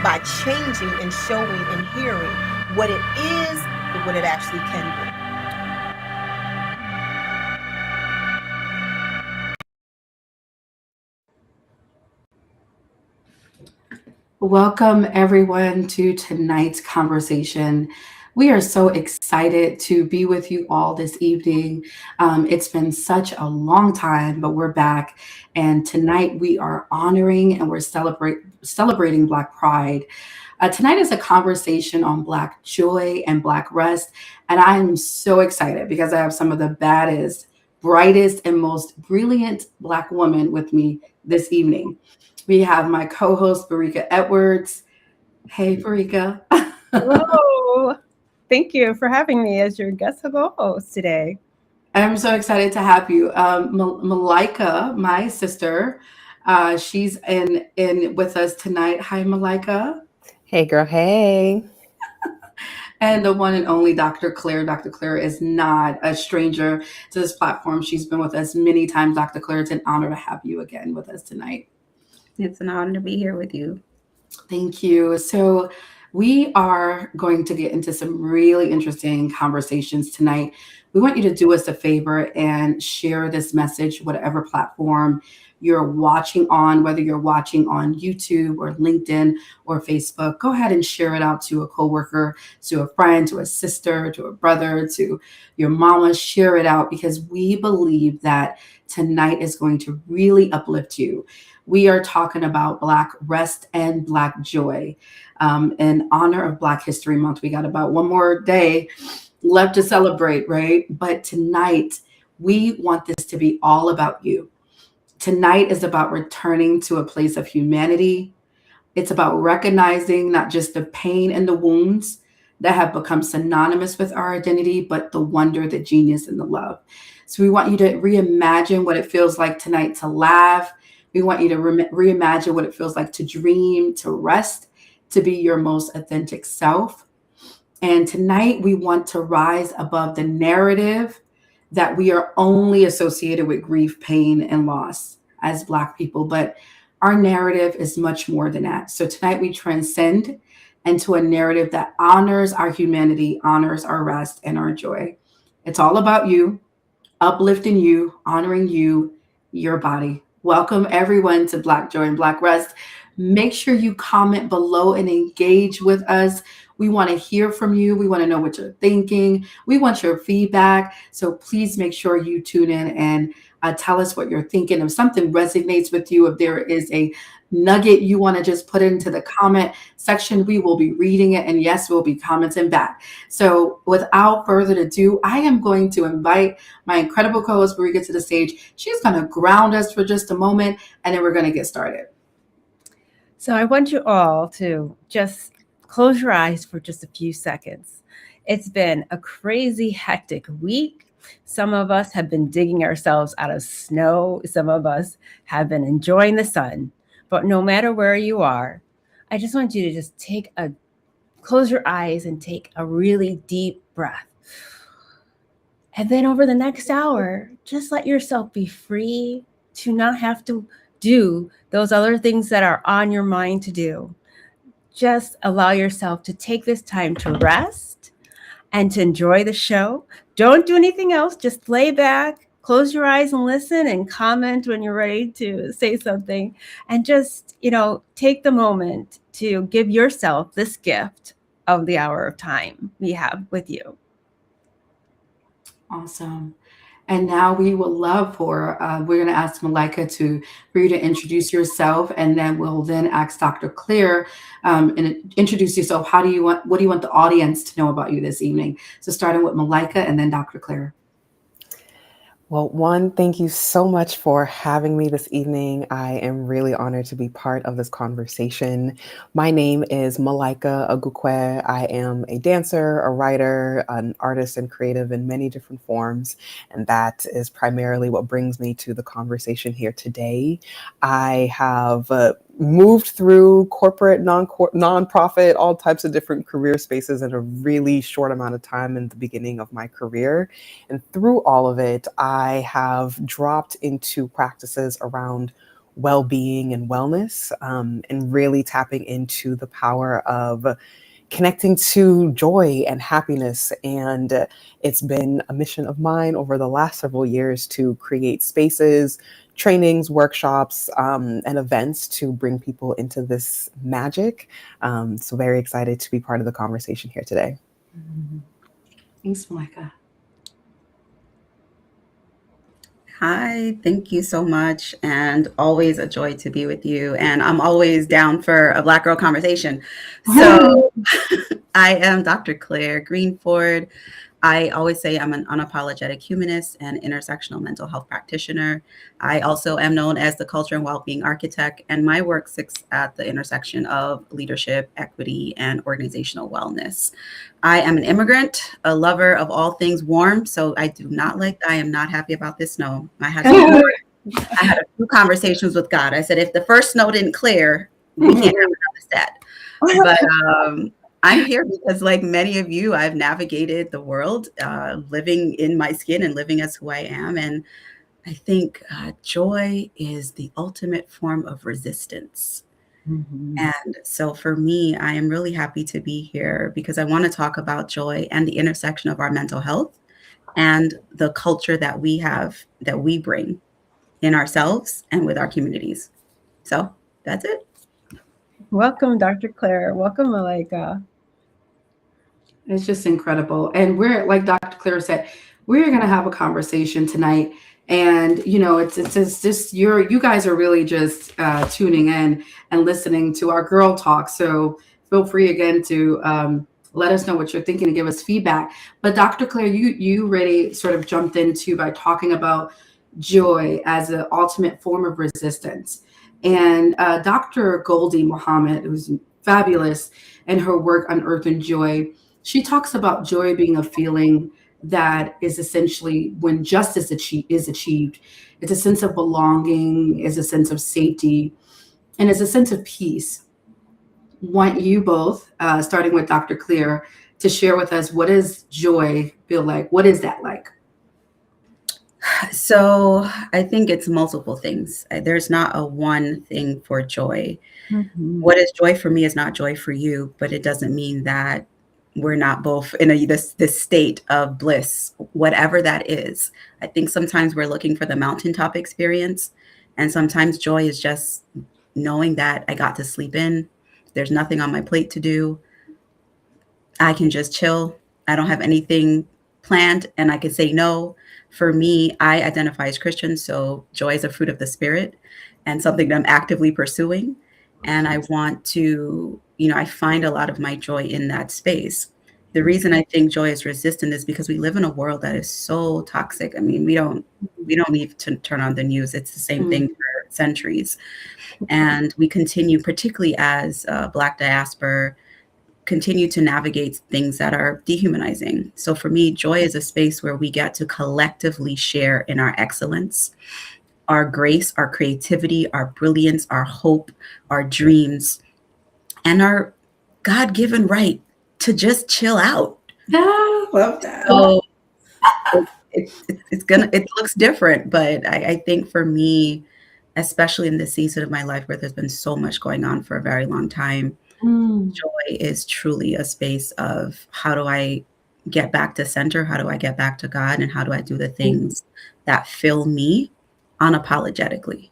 by changing and showing and hearing what it is and what it actually can be. Welcome, everyone, to tonight's conversation. We are so excited to be with you all this evening. It's been such a long time, but we're back. And tonight we are honoring and we're celebrating Black Pride. Tonight is a conversation on Black joy and Black rest. And I am so excited because I have some of the baddest, brightest, and most brilliant Black women with me this evening. We have my co-host Barika Edwards. Hey, Barika. Hello. Thank you for having me as your guest host today. I'm so excited to have you, Malika, my sister. She's in with us tonight. Hi, Malika. Hey girl, hey. And the one and only Dr. Claire. Dr. Claire is not a stranger to this platform. She's been with us many times. Dr. Claire, it's an honor to have you again with us tonight. It's an honor to be here with you. Thank you. So, we are going to get into some really interesting conversations tonight. We want you to do us a favor and share this message, whatever platform you're watching on, whether you're watching on YouTube or LinkedIn or Facebook. Go ahead and share it out to a coworker, to a friend, to a sister, to a brother, to your mama. Share it out because we believe that tonight is going to really uplift you. We are talking about Black rest and Black joy. In honor of Black History Month, we got about one more day left to celebrate, right? But tonight, we want this to be all about you. Tonight is about returning to a place of humanity. It's about recognizing not just the pain and the wounds that have become synonymous with our identity, but the wonder, the genius, and the love. So we want you to reimagine what it feels like tonight to laugh. We want you to reimagine what it feels like to dream, to rest, to be your most authentic self. And tonight we want to rise above the narrative that we are only associated with grief, pain, and loss as Black people. But our narrative is much more than that. So tonight we transcend into a narrative that honors our humanity, honors our rest and our joy. It's all about you, uplifting you, honoring you, your body. Welcome everyone to Black Joy and Black Rest. Make sure you comment below and engage with us. We want to hear from you. We want to know what you're thinking. We want your feedback. So please make sure you tune in and tell us what you're thinking. If something resonates with you, if there is a nugget you want to just put into the comment section, we will be reading it. And yes, we'll be commenting back. So without further ado, I am going to invite my incredible co-host Barika to the stage. She's going to ground us for just a moment, and then we're going to get started. So I want you all to just close your eyes for just a few seconds. It's been a crazy, hectic week. Some of us have been digging ourselves out of snow. Some of us have been enjoying the sun. But no matter where you are, I just want you to just close your eyes and take a really deep breath. And then over the next hour, just let yourself be free to not have to do those other things that are on your mind to do. Just allow yourself to take this time to rest and to enjoy the show. Don't do anything else. Just lay back, close your eyes and listen and comment when you're ready to say something. And just, take the moment to give yourself this gift of the hour of time we have with you. Awesome. And now we would love we're going to ask Malika for you to introduce yourself, and then we'll then ask Dr. Claire and introduce yourself. What do you want the audience to know about you this evening? So starting with Malika and then Dr. Claire. Well, one, thank you so much for having me this evening. I am really honored to be part of this conversation. My name is Malika Agukwe. I am a dancer, a writer, an artist, and creative in many different forms. And that is primarily what brings me to the conversation here today. I have moved through corporate, nonprofit, all types of different career spaces in a really short amount of time in the beginning of my career. And through all of it, I have dropped into practices around well-being and wellness, and really tapping into the power of connecting to joy and happiness. And it's been a mission of mine over the last several years to create spaces, trainings, workshops, and events to bring people into this magic. So very excited to be part of the conversation here today. Thanks, Malika. Hi, thank you so much. And always a joy to be with you. And I'm always down for a Black girl conversation. So I am Dr. Claire Greenford. I always say I'm an unapologetic humanist and intersectional mental health practitioner. I also am known as the culture and well-being architect, and my work sits at the intersection of leadership, equity, and organizational wellness. I am an immigrant, a lover of all things warm, so I do not I am not happy about this snow. I had a few conversations with God. I said, if the first snow didn't clear, we can't have another set. But I'm here because, like many of you, I've navigated the world, living in my skin and living as who I am. And I think joy is the ultimate form of resistance. And so for me, I am really happy to be here because I want to talk about joy and the intersection of our mental health and the culture that we have, that we bring in ourselves and with our communities. So that's it. Welcome, Dr. Claire. Welcome, Malika. It's just incredible. And we're, like Dr. Claire said, we're going to have a conversation tonight. And, you know, it's just, you guys are really just tuning in and listening to our girl talk. So feel free again to let us know what you're thinking and give us feedback. But Dr. Claire, you really sort of jumped into by talking about joy as an ultimate form of resistance. And Dr. Goldie Muhammad, who's fabulous in her work Unearthing Joy, she talks about joy being a feeling that is essentially when justice is achieved. It's a sense of belonging, is a sense of safety, and is a sense of peace. Want you both, starting with Dr. Claire, to share with us, what does joy feel like? What is that like? So I think it's multiple things. There's not a one thing for joy. What is joy for me is not joy for you, but it doesn't mean that we're not both in this state of bliss, whatever that is. I think sometimes we're looking for the mountaintop experience, and sometimes joy is just knowing that I got to sleep in. There's nothing on my plate to do. I can just chill. I don't have anything planned, and I can say no. For me, I identify as Christian, so joy is a fruit of the Spirit and something that I'm actively pursuing. And I want to, I find a lot of my joy in that space. The reason I think joy is resistant is because we live in a world that is so toxic. I mean, we don't need to turn on the news. It's the same thing for centuries. And we continue, particularly as Black diaspora, continue to navigate things that are dehumanizing. So for me, joy is a space where we get to collectively share in our excellence, our grace, our creativity, our brilliance, our hope, our dreams, and our God-given right to just chill out. Ah, love that. So it looks different, but I think for me, especially in this season of my life where there's been so much going on for a very long time, joy is truly a space of how do I get back to center? How do I get back to God? And how do I do the things that fill me unapologetically?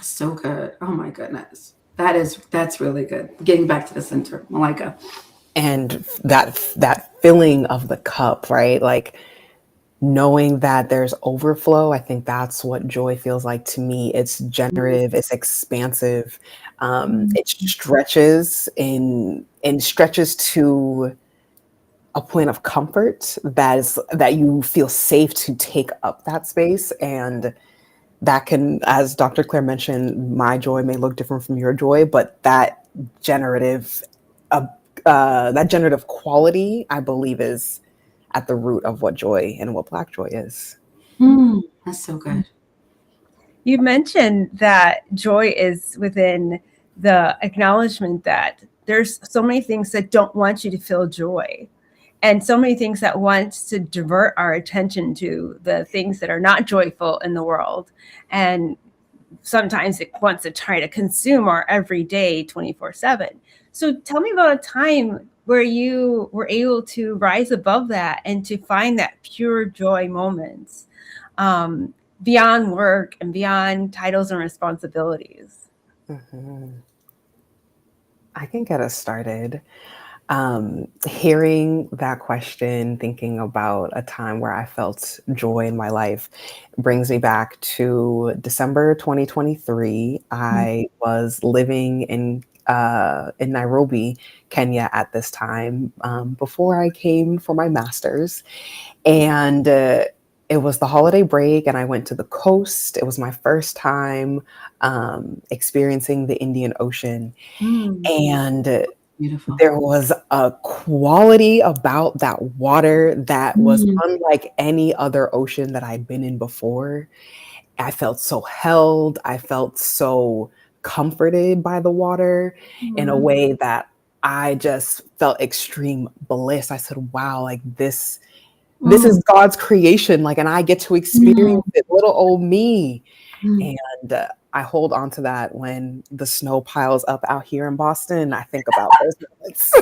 So good. Oh my goodness. That's really good. Getting back to the center, Malika. And that filling of the cup, right? Like knowing that there's overflow. I think that's what joy feels like to me. It's generative, it's expansive. It stretches and stretches to a point of comfort that you feel safe to take up that space. And that can, as Dr. Claire mentioned, my joy may look different from your joy, but that generative quality, I believe, is at the root of what joy and what Black joy is. That's so good. You mentioned that joy is within the acknowledgement that there's so many things that don't want you to feel joy, and so many things that want to divert our attention to the things that are not joyful in the world. And sometimes it wants to try to consume our everyday 24/7. So tell me about a time where you were able to rise above that and to find that pure joy moments, beyond work and beyond titles and responsibilities. Mhm. I can get us started. Hearing that question, thinking about a time where I felt joy in my life brings me back to December 2023. I was living in Nairobi, Kenya at this time, before I came for my master's. And it was the holiday break, and I went to the coast. It was my first time experiencing the Indian Ocean. Mm, And beautiful. there was a quality about that water that was Mm, unlike any other ocean that I'd been in before. I felt so held. I felt so comforted by the water in a mm, way that I just felt extreme bliss. I said, wow, like this mm, is God's creation, like, and I get to mm, experience it, little old me. mm. And I hold on to that when the snow piles up out here in Boston. I think about those moments.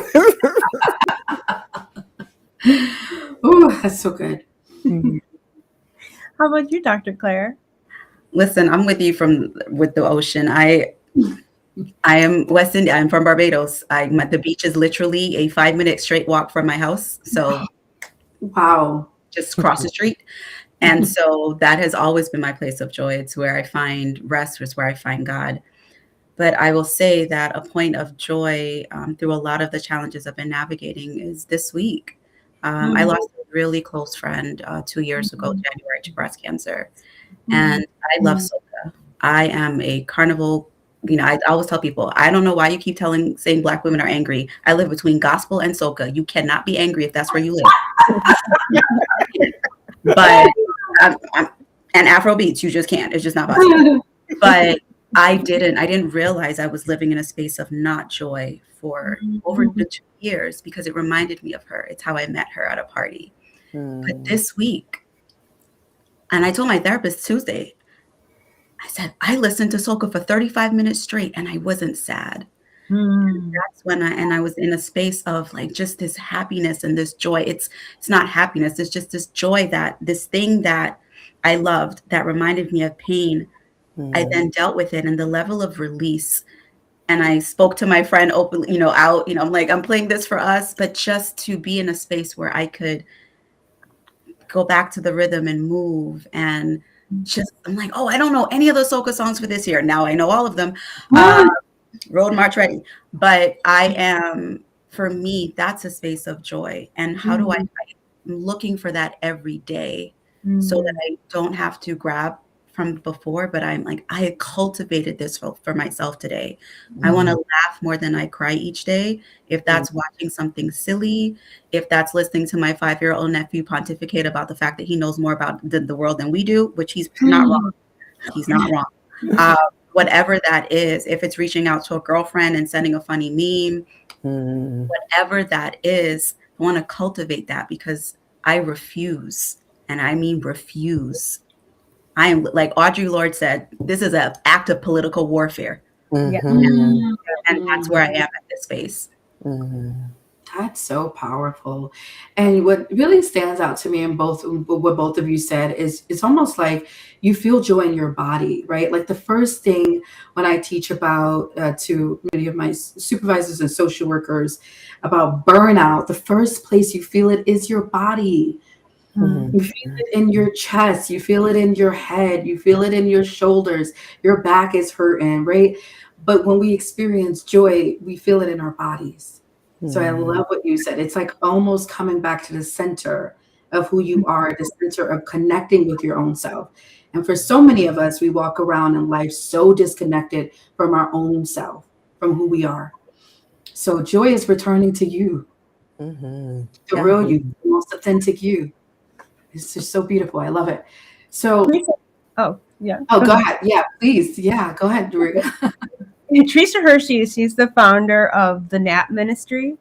Oh, that's so good. Mhm. How about you, Dr. Claire? Listen, I'm with you with the ocean. I am West Indian. I'm from Barbados. The beach is literally a 5-minute straight walk from my house. So Wow. just cross the street. And so that has always been my place of joy. It's where I find rest. It's where I find God. But I will say that a point of joy through a lot of the challenges I've been navigating is this week. I Mm, lost a really close friend 2 years ago, mm, January, to breast cancer. mm, And I love mm. soca. I am a carnival. I always tell people, I don't know why you keep saying Black women are angry. I live between gospel and soca. You cannot be angry if that's where you live. But and Afro beats, you just can't. It's just not possible. But I didn't realize I was living in a space of not joy for over the 2 years because it reminded me of her. It's how I met her at a party. But Mm, this week, and I told my therapist Tuesday, I said, I listened to soca for 35 minutes straight and I wasn't sad. That's when I was in a space of like just this happiness and this joy. It's not happiness, it's just this joy, that this thing that I loved that reminded me of pain. I mm, then dealt with it and the level of release. And I spoke to my friend openly, out, I'm like, I'm playing this for us, but just to be in a space where I could go back to the rhythm and move and just, I'm like, oh, I don't know any of those soca songs for this year. Now I know all of them. Mm, Road March Ready. But for me, that's a space of joy. And how do I'm looking for that every day so that I don't have to grab from before, but I'm like, I cultivated this for myself today. I want to laugh more than I cry each day. If that's watching something silly, if that's listening to my 5-year-old nephew pontificate about the fact that he knows more about the world than we do, which he's not wrong. He's not wrong. Whatever that is, if it's reaching out to a girlfriend and sending a funny meme, mm, whatever that is, I want to cultivate that because I refuse, and I mean refuse. I am, like Audre Lorde said, this is an act of political warfare. Yeah. mhm, And that's where I am at this space. mhm, That's so powerful. And what really stands out to me in what both of you said is it's almost like you feel joy in your body, right? Like the first thing when I teach about to many of my supervisors and social workers about burnout, the first place you feel it is your body. mhm, You feel it in your chest, you feel it in your head, you feel it in your shoulders, your back is hurting, right? But when we experience joy, we feel it in our bodies. So I mhm, love what you said. It's like almost coming back to the center of who you are, the center of connecting with your own self. And for so many of us, we walk around in life so disconnected from our own self, from who we are. So joy is returning to you, mhm, the Yeah. real you, mhm. the most authentic you. It's just so beautiful. I love it. So, Teresa, oh, yeah. oh, go ahead. Yeah, please. Yeah, go ahead, Doria. Teresa Hershey, she's the founder of the NAP Ministry.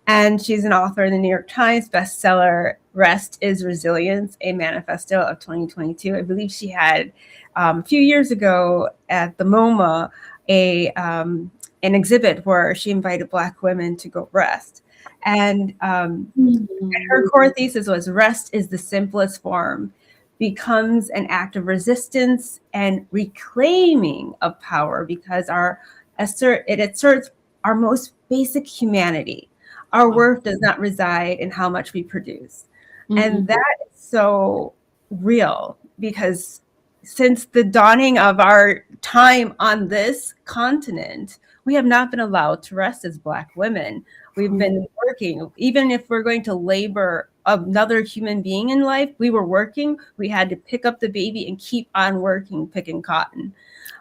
And she's an author in the New York Times bestseller, Rest is Resilience, a Manifesto of 2022. I believe she had a few years ago at the MoMA an exhibit where she invited Black women to go rest. And her core thesis was rest is the simplest form, becomes an act of resistance and reclaiming of power because it asserts our most basic humanity. Our worth does not reside in how much we produce. And that is so real because since the dawning of our time on this continent, we have not been allowed to rest as Black women. We've been working, even if we're going to labor another human being in life, we were working, we had to pick up the baby and keep on working, picking cotton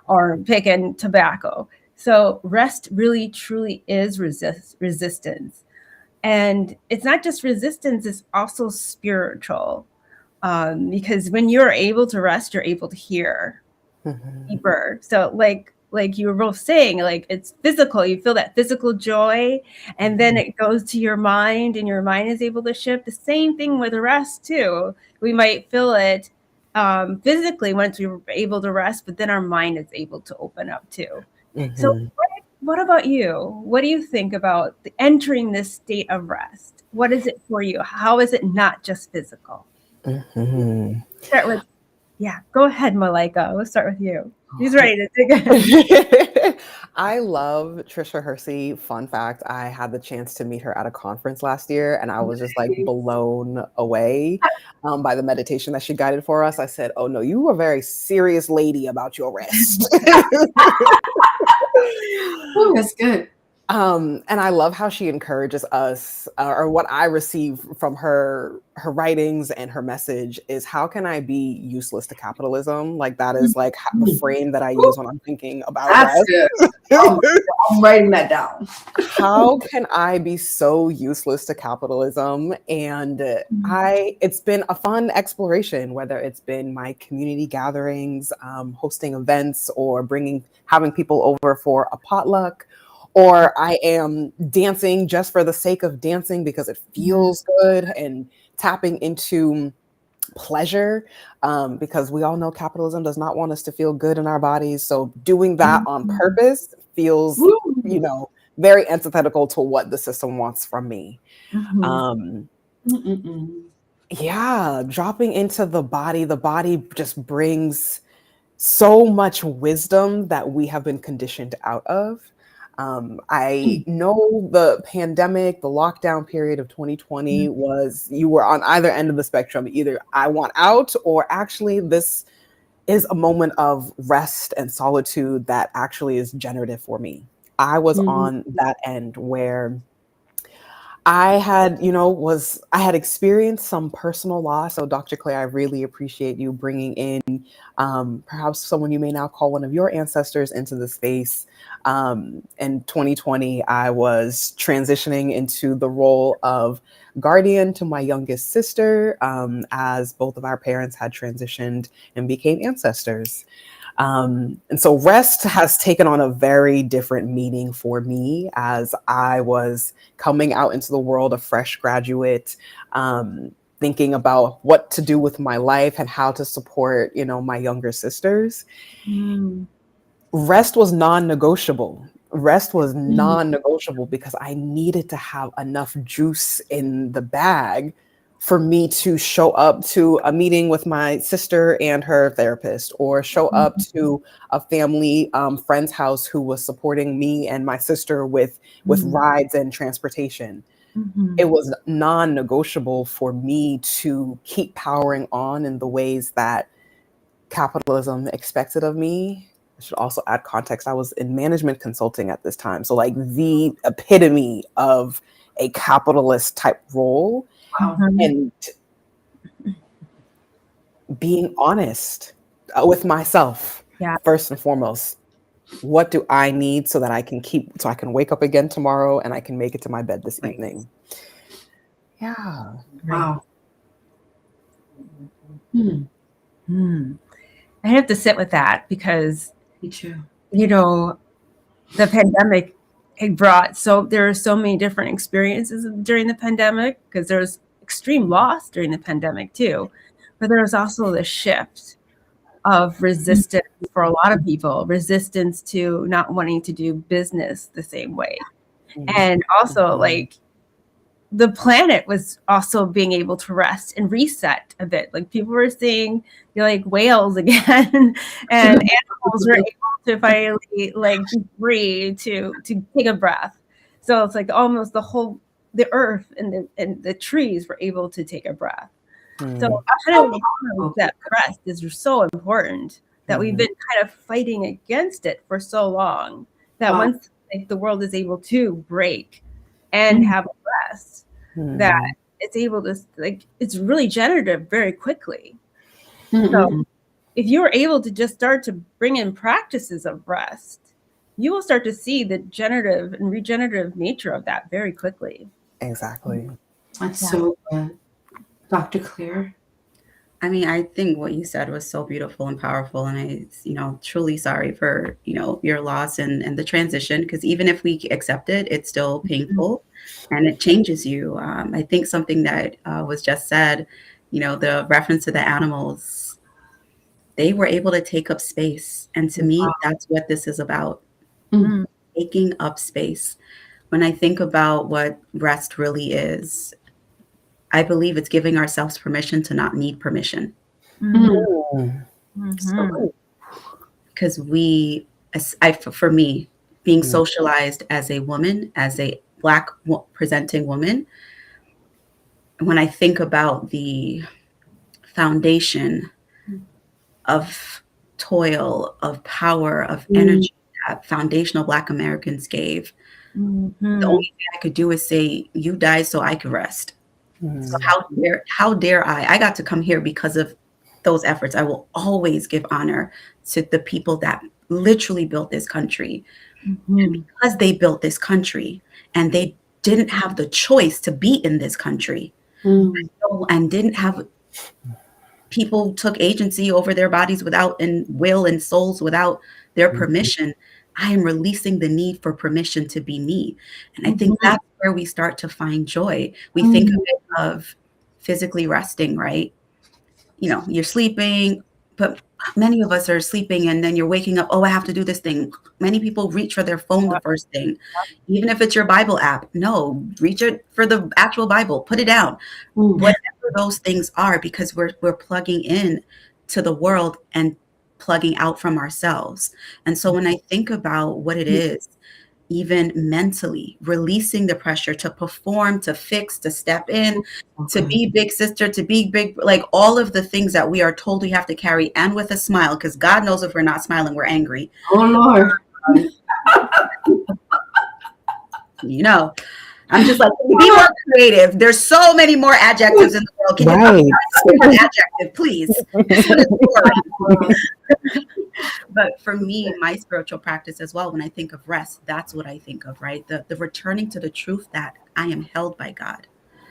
or picking tobacco. So rest really, truly is resistance. And it's not just resistance, it's also spiritual. Because when you're able to rest, you're able to hear deeper. So like you were both saying, like it's physical, you feel that physical joy, and then it goes to your mind and your mind is able to shift. The same thing with rest too. We might feel it physically once we were able to rest, but then our mind is able to open up too. So what about you? What do you think about entering this state of rest? What is it for you? How is it not just physical? Start with, go ahead, Malika. Let's start with you. He's ready to dig in. I love Trisha Hersey. Fun fact, I had the chance to meet her at a conference last year and I was just like blown away by the meditation that she guided for us. I said, oh no, you are a very serious lady about your rest. Oh, that's good. And I love how she encourages us, or what I receive from her writings and her message is, how can I be useless to capitalism? Like that is like the frame that I use when I'm thinking about That's good. I'm writing that down. How can I be so useless to capitalism? And it's been a fun exploration, whether it's been my community gatherings, hosting events, or having people over for a potluck. Or I am dancing just for the sake of dancing because it feels good, and tapping into pleasure, because we all know capitalism does not want us to feel good in our bodies. So doing that on purpose feels, very antithetical to what the system wants from me. Dropping into the body just brings so much wisdom that we have been conditioned out of. I know the pandemic, the lockdown period of 2020 you were on either end of the spectrum. Either I want out, or actually this is a moment of rest and solitude that actually is generative for me. I was on that end where I had, I had experienced some personal loss. So Dr. Claire, I really appreciate you bringing in perhaps someone you may now call one of your ancestors into the space. In 2020, I was transitioning into the role of guardian to my youngest sister, as both of our parents had transitioned and became ancestors. And so rest has taken on a very different meaning for me as I was coming out into the world, a fresh graduate, thinking about what to do with my life and how to support, my younger sisters. Rest was non-negotiable. Rest was non-negotiable because I needed to have enough juice in the bag for me to show up to a meeting with my sister and her therapist, or show up to a family friend's house who was supporting me and my sister with rides and transportation. It was non-negotiable for me to keep powering on in the ways that capitalism expected of me. I should also add context. I was in management consulting at this time. So like the epitome of a capitalist type role. And being honest with myself, first and foremost. What do I need so that I can wake up again tomorrow and I can make it to my bed this evening? Yeah. Wow. I have to sit with that because, Me too. the pandemic it brought, so there are so many different experiences during the pandemic, because there was extreme loss during the pandemic too, but there was also the shift of resistance for a lot of people, resistance to not wanting to do business the same way. And also, like, the planet was also being able to rest and reset a bit. Like, people were seeing, like, whales again, and animals were able to finally, like, be free to take a breath. So it's like almost the earth and the trees were able to take a breath. So I kind of know that rest is so important, that we've been kind of fighting against it for so long, that once, like, the world is able to break and have a rest, that it's able to, like, it's really generative very quickly. So if you are able to just start to bring in practices of rest, you will start to see the generative and regenerative nature of that very quickly. Exactly. That's so good. Dr. Claire? I mean, I think what you said was so beautiful and powerful. And I, truly sorry for, your loss and the transition, because even if we accept it, it's still painful and it changes you. I think something that was just said, the reference to the animals, they were able to take up space. And to me, that's what this is about, taking up space. When I think about what rest really is, I believe it's giving ourselves permission to not need permission. Because for me, being socialized as a woman, as a Black presenting woman, when I think about the foundation of toil, of power, of energy that foundational Black Americans gave, the only thing I could do is say, you died so I could rest. So how dare I? I got to come here because of those efforts. I will always give honor to the people that literally built this country. And because they built this country and they didn't have the choice to be in this country, and didn't have people took agency over their bodies without, and will and souls without their permission, I am releasing the need for permission to be me. And I think that's where we start to find joy. We think of physically resting, right? You're sleeping, but many of us are sleeping and then you're waking up, oh, I have to do this thing. Many people reach for their phone the first thing, even if it's your Bible app. No, reach it for the actual Bible, put it down. Whatever those things are, because we're plugging in to the world and plugging out from ourselves. And so when I think about what it is, even mentally, releasing the pressure to perform, to fix, to step in, to be big sister, to be big, like all of the things that we are told we have to carry, and with a smile, because God knows if we're not smiling, we're angry. Oh, Lord. I'm just like, be more creative. There's so many more adjectives in the world. Can you come up with an adjective, please? This one is boring. But for me, my spiritual practice as well, when I think of rest, that's what I think of, right? The returning to the truth that I am held by God.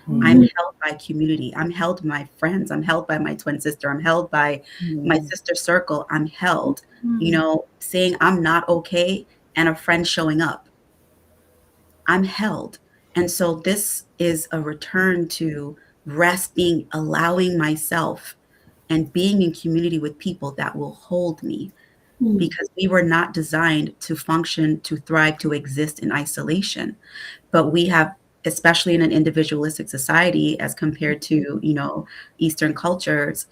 I'm held by community. I'm held by my friends. I'm held by my twin sister. I'm held by my sister circle. I'm held, saying I'm not okay and a friend showing up. I'm held. And so this is a return to resting, allowing myself and being in community with people that will hold me, because we were not designed to function, to thrive, to exist in isolation. But we have, especially in an individualistic society as compared to, Eastern cultures,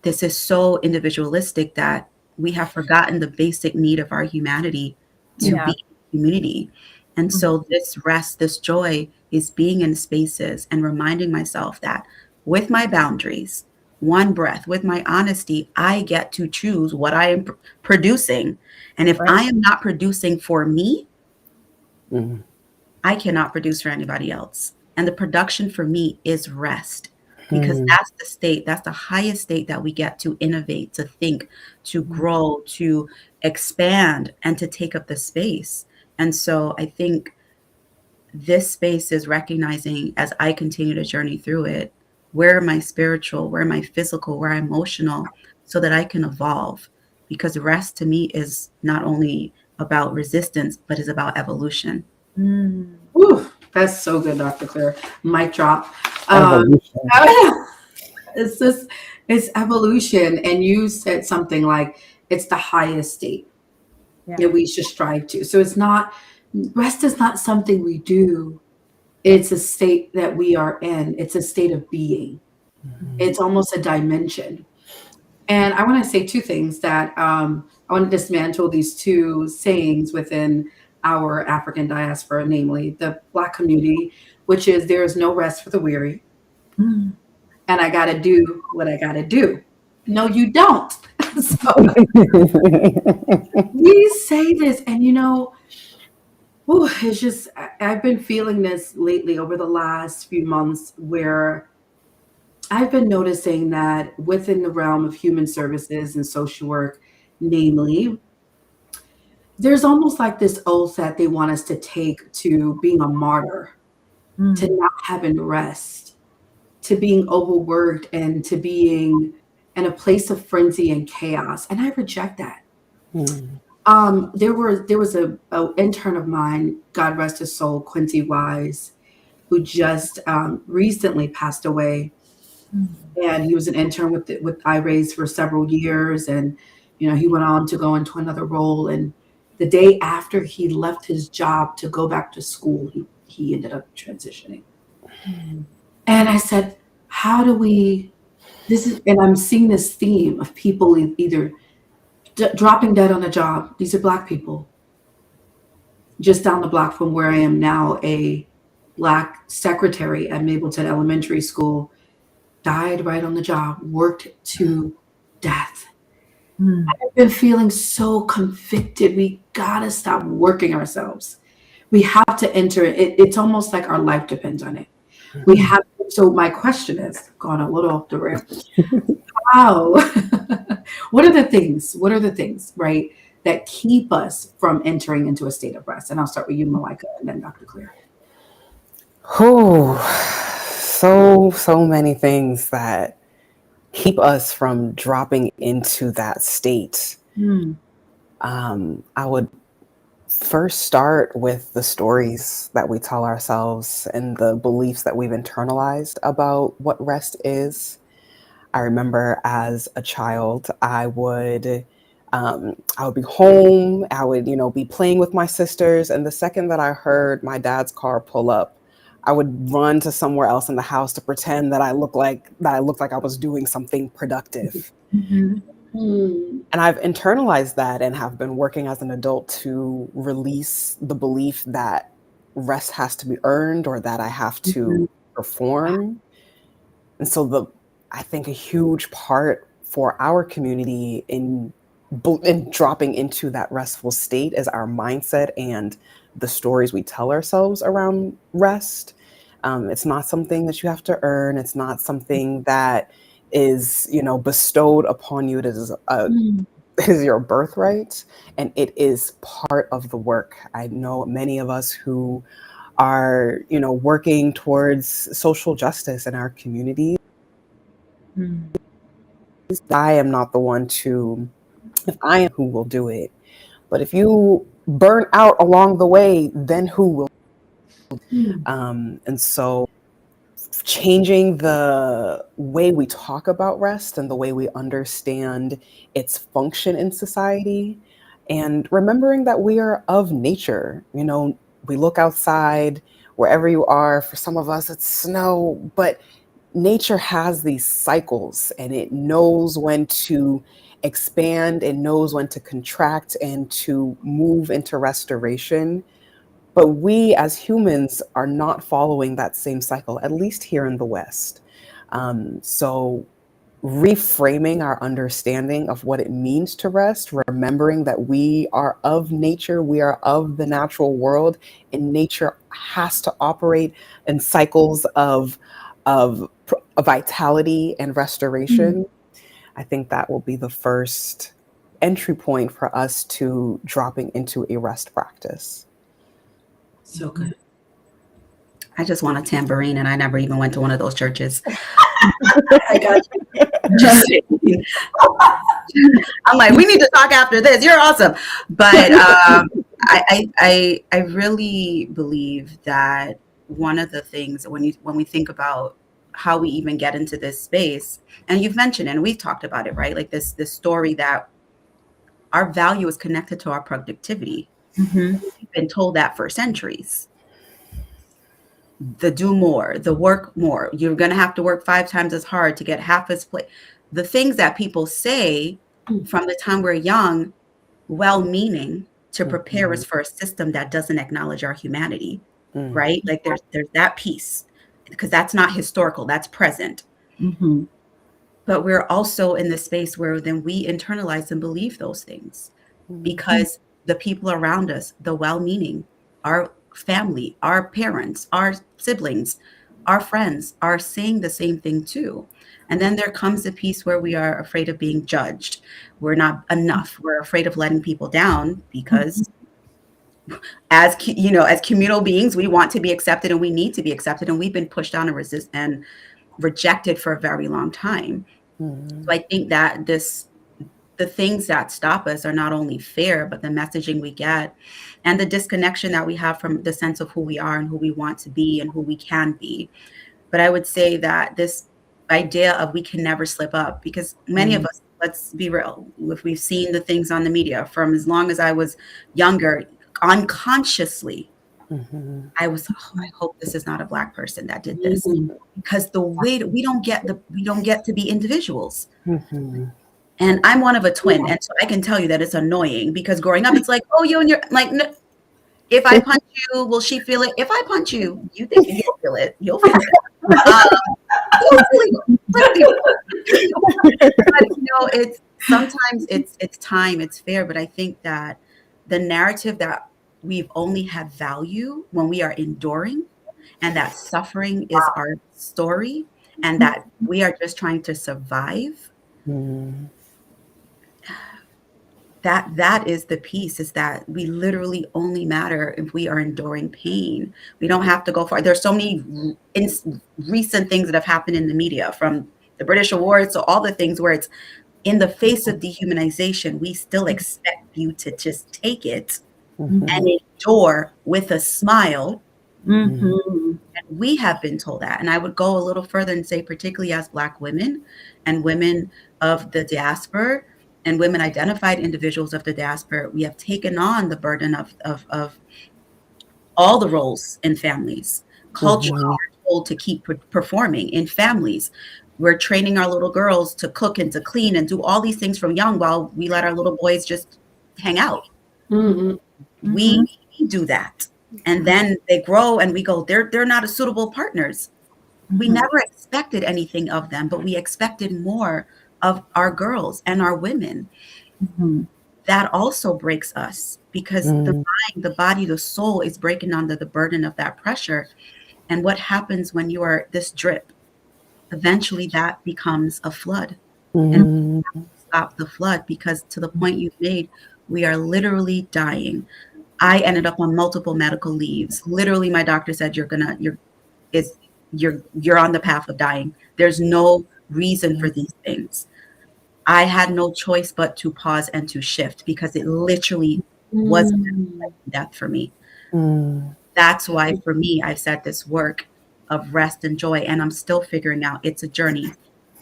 this is so individualistic that we have forgotten the basic need of our humanity to be in community. And so this rest, this joy is being in spaces and reminding myself that with my boundaries, one breath, with my honesty, I get to choose what I am producing. And if I am not producing for me, I cannot produce for anybody else. And the production for me is rest, because that's the state, that's the highest state that we get to innovate, to think, to grow, to expand, and to take up the space. And so I think this space is recognizing, as I continue to journey through it, where am I spiritual, where am I physical, where I'm emotional, so that I can evolve. Because rest to me is not only about resistance, but is about evolution. Mm. Ooh, that's so good, Dr. Claire. Mic drop. Evolution. It's just, it's evolution. And you said something like it's the highest state Yeah. that we should strive to. So it's not, rest is not something we do. It's a state that we are in. It's a state of being. It's almost a dimension. And I want to say two things that I want to dismantle these two sayings within our African diaspora, namely the Black community, which is there is no rest for the weary, Mm. and I got to do what I got to do. No, you don't. So we say this, and ooh, it's just, I've been feeling this lately over the last few months where I've been noticing that within the realm of human services and social work, namely, there's almost like this oath that they want us to take to being a martyr, to not having rest, to being overworked, and to being in a place of frenzy and chaos. And I reject that. There was a intern of mine, God rest his soul, Quincy Wise, who just recently passed away. And he was an intern with iRaise for several years, and he went on to go into another role. And the day after he left his job to go back to school, he ended up transitioning. And I said, how do we? And I'm seeing this theme of people either dropping dead on a job. These are Black people. Just down the block from where I am now, a Black secretary at Mapleton Elementary School died right on the job, worked to death. I've been feeling so convicted. We gotta stop working ourselves. We have to enter it. It's almost like our life depends on it. We have. So my question is, gone a little off the rails. How? What are the things, right, that keep us from entering into a state of rest? And I'll start with you, Malika, and then Dr. Claire. Oh, so many things that keep us from dropping into that state. I would first start with the stories that we tell ourselves and the beliefs that we've internalized about what rest is. I remember as a child, I would be home, I would, be playing with my sisters. And the second that I heard my dad's car pull up, I would run to somewhere else in the house to pretend that I looked like I was doing something productive. And I've internalized that and have been working as an adult to release the belief that rest has to be earned or that I have to perform. And so I think a huge part for our community in dropping into that restful state is our mindset and the stories we tell ourselves around rest. It's not something that you have to earn. It's not something that is, bestowed upon you. It is your birthright, and it is part of the work. I know many of us who are, working towards social justice in our community. I am not the one if I am who will do it. But if you burn out along the way, then who will? And so changing the way we talk about rest and the way we understand its function in society, and remembering that we are of nature. We look outside, wherever you are. For some of us, it's snow, but nature has these cycles, and it knows when to expand, it knows when to contract and to move into restoration. But we as humans are not following that same cycle, at least here in the West. So reframing our understanding of what it means to rest, remembering that we are of nature, we are of the natural world, and nature has to operate in cycles of vitality and restoration. I think that will be the first entry point for us to dropping into a rest practice. So good. I just want a tambourine, and I never even went to one of those churches. I got you. Just saying. I'm like, we need to talk after this. You're awesome. But I really believe that one of the things when we think about how we even get into this space, and you've mentioned and we've talked about it, right? Like this story that our value is connected to our productivity. Mm-hmm. We've been told that for centuries. The do more, the work more. You're going to have to work 5 times as hard to get half as play. The things that people say from the time we're young, well-meaning, to prepare us for a system that doesn't acknowledge our humanity, right? Like there's that piece, because that's not historical, that's present. Mm-hmm. But we're also in the space where then we internalize and believe those things because the people around us, the well-meaning, our family, our parents, our siblings, our friends are saying the same thing too. And then there comes a piece where we are afraid of being judged. We're not enough. We're afraid of letting people down because as communal beings, we want to be accepted and we need to be accepted. And we've been pushed down and resist and rejected for a very long time. So I think that the things that stop us are not only fear, but the messaging we get and the disconnection that we have from the sense of who we are and who we want to be and who we can be. But I would say that this idea of we can never slip up, because many of us, let's be real, if we've seen the things on the media from as long as I was younger, unconsciously, I was, I hope this is not a Black person that did this, because the way we don't get to be individuals. And I'm one of a twin, and so I can tell you that it's annoying because growing up, it's like, oh, you and your like, no, if I punch you, will she feel it? If I punch you, you think you'll feel it? You'll feel it. But it's sometimes it's time, it's fair, but I think that the narrative that we've only had value when we are enduring, and that suffering is our story, and that we are just trying to survive. That is the piece, is that we literally only matter if we are enduring pain. We don't have to go far. There's so many recent things that have happened in the media, from the British Awards to all the things where it's in the face of dehumanization, we still expect you to just take it and endure with a smile. And we have been told that. And I would go a little further and say, particularly as Black women and women of the diaspora, and women identified individuals of the diaspora, we have taken on the burden of all the roles in families. Culturally, we're told to keep performing in families. We're training our little girls to cook and to clean and do all these things from young, while we let our little boys just hang out. We do that. And then they grow and we go, they're not a suitable partners. We never expected anything of them, but we expected more of our girls and our women. That also breaks us, because the mind, the body, the soul is breaking under the burden of that pressure. And what happens when you are this drip? Eventually that becomes a flood. And we have to stop the flood, because to the point you've made, we are literally dying. I ended up on multiple medical leaves. Literally, my doctor said, you're on the path of dying. There's no reason for these things. I had no choice but to pause and to shift, because it literally was death for me. That's why for me, I've said this work of rest and joy, and I'm still figuring out, it's a journey.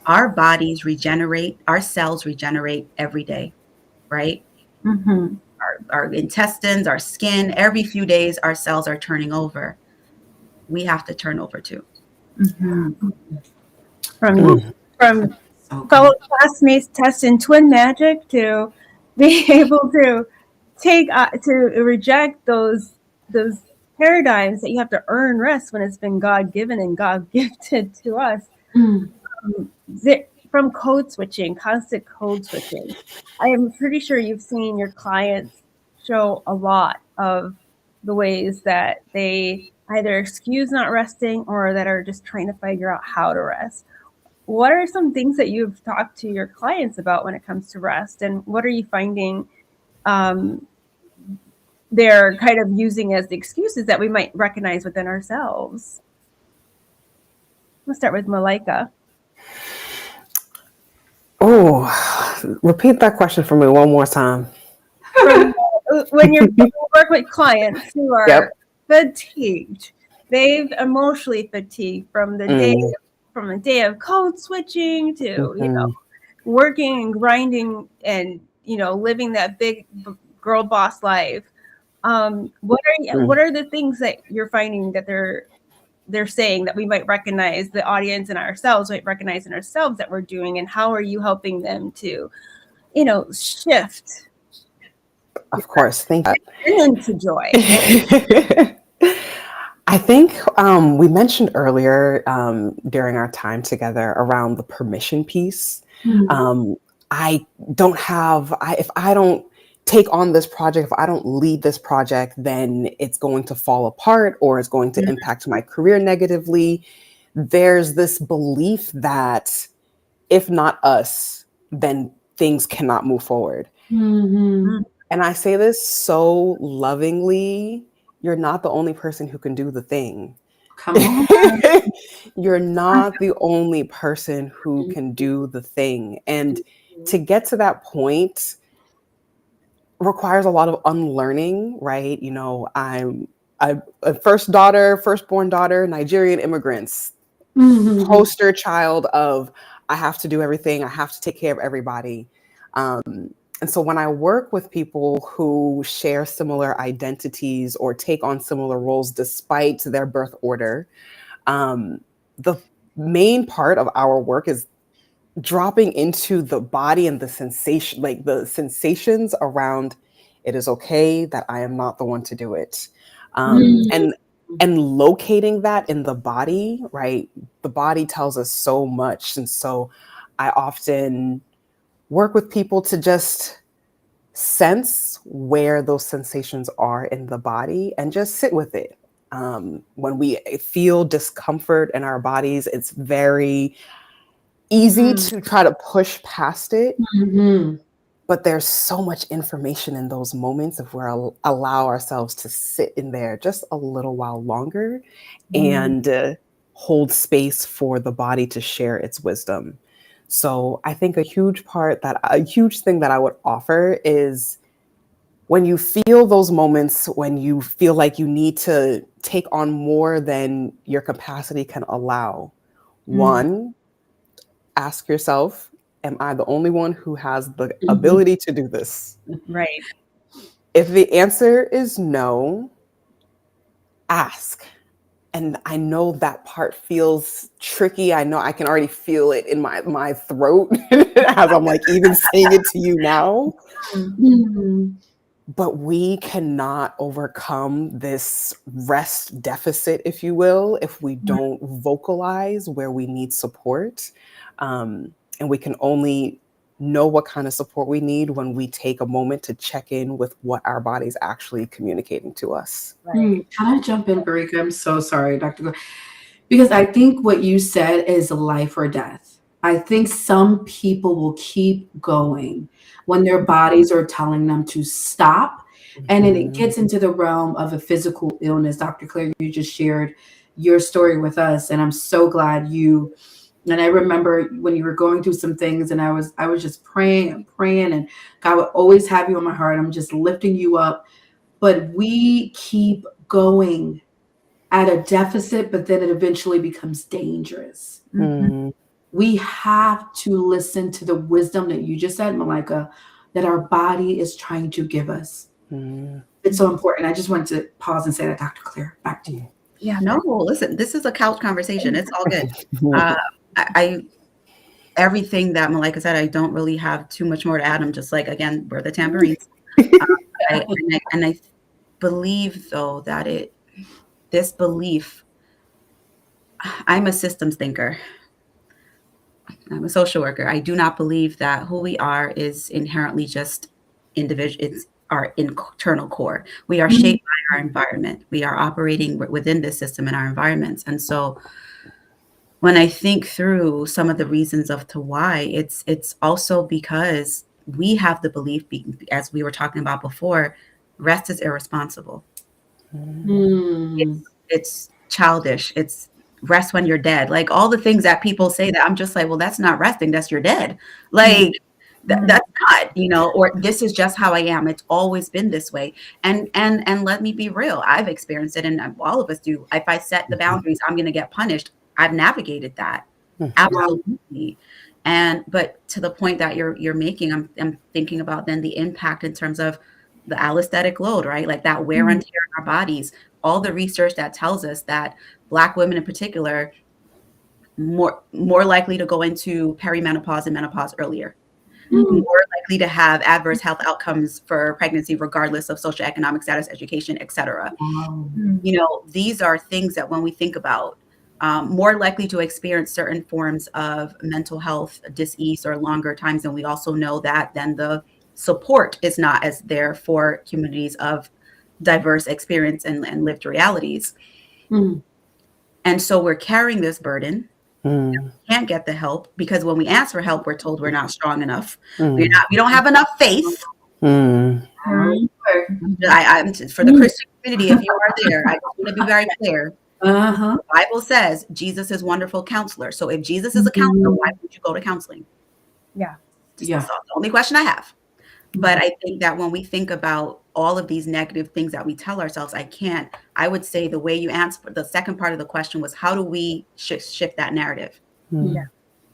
Our bodies regenerate, our cells regenerate every day, right? Our intestines, our skin, every few days, our cells are turning over. We have to turn over too. From fellow classmates testing twin magic to be able to take to reject those paradigms that you have to earn rest when it's been God given and God gifted to us. From code switching, constant code switching, I am pretty sure you've seen your clients show a lot of the ways that they either excuse not resting or that are just trying to figure out how to rest. What are some things that you've talked to your clients about when it comes to rest, and what are you finding they're kind of using as the excuses that we might recognize within ourselves? We'll start with Malaika. Oh, repeat that question for me one more time. when you work with clients who are Yep. fatigued, they've emotionally fatigued from the day of code switching to working and grinding and living that big girl boss life. What are the things that you're finding that they're saying that we might recognize, the audience and ourselves might recognize in ourselves that we're doing, and how are you helping them to shift Of course. Thank you. into joy? I think we mentioned earlier during our time together around the permission piece. I don't have, if I don't take on this project, if I don't lead this project, then it's going to fall apart or it's going to impact my career negatively. There's this belief that if not us, then things cannot move forward. And I say this so lovingly, you're not the only person who can do the thing. Come on. You're not the only person who can do the thing. And to get to that point requires a lot of unlearning, right? I'm a firstborn daughter, Nigerian immigrants, poster child of I have to do everything. I have to take care of everybody. And so when I work with people who share similar identities or take on similar roles despite their birth order, the main part of our work is dropping into the body and the sensation, like the sensations around it is okay that I am not the one to do it. And locating that in the body, right? The body tells us so much. And so I often work with people to just sense where those sensations are in the body and just sit with it. When we feel discomfort in our bodies, it's very easy to try to push past it. But there's so much information in those moments if we allow ourselves to sit in there just a little while longer and hold space for the body to share its wisdom. So I think a huge thing that I would offer is when you feel those moments, when you feel like you need to take on more than your capacity can allow, one, ask yourself, am I the only one who has the ability to do this? Right. If the answer is no, ask. And I know that part feels tricky. I know I can already feel it in my throat as I'm like even saying it to you now. But we cannot overcome this rest deficit, if you will, if we don't vocalize where we need support. And we can only know what kind of support we need when we take a moment to check in with what our body's actually communicating to us. Can I jump in, Barika? I'm so sorry, Dr. Glenn. Because I think what you said is life or death. I think some people will keep going when their bodies are telling them to stop. And then it gets into the realm of a physical illness. Dr. Claire, you just shared your story with us. And I'm so glad and I remember when you were going through some things and I was just praying and God would always have you on my heart. I'm just lifting you up. But we keep going at a deficit, but then it eventually becomes dangerous. We have to listen to the wisdom that you just said, Malika, that our body is trying to give us. It's so important. I just wanted to pause and say that, Dr. Claire, back to you. Yeah, no, listen, this is a couch conversation. It's all good. Everything that Malika said, I don't really have too much more to add. I'm just like, again, we're the tambourines. I believe though that this belief, I'm a systems thinker. I'm a social worker. I do not believe that who we are is inherently just individual. It's our internal core. We are shaped by our environment. We are operating within this system in our environments. And so when I think through some of the reasons of to why, it's also because we have the belief, as we were talking about before, rest is irresponsible. It's childish. It's rest when you're dead. Like all the things that people say that I'm just like, well, that's not resting. That's you're dead. Like That's not, or this is just how I am. It's always been this way. And let me be real. I've experienced it, and all of us do. If I set the boundaries, I'm going to get punished. I've navigated that. Absolutely. But to the point that you're making, I'm thinking about then the impact in terms of the allostatic load, right? Like that wear and tear on our bodies. All the research that tells us that Black women in particular, more likely to go into perimenopause and menopause earlier, more likely to have adverse health outcomes for pregnancy, regardless of socioeconomic status, education, etc. These are things that when we think about, more likely to experience certain forms of mental health dis-ease or longer times. And we also know that then the support is not as there for communities of diverse experience and lived realities. And so we're carrying this burden. We can't get the help because when we ask for help, we're told we're not strong enough. We don't have enough faith. I'm for the Christian community, if you are there, I just want to be very clear. The Bible says Jesus is wonderful counselor. So if Jesus is a counselor, why would you go to counseling? That's the only question I have. But I think that when we think about all of these negative things that we tell ourselves, I would say the way you answered the second part of the question was, how do we shift that narrative?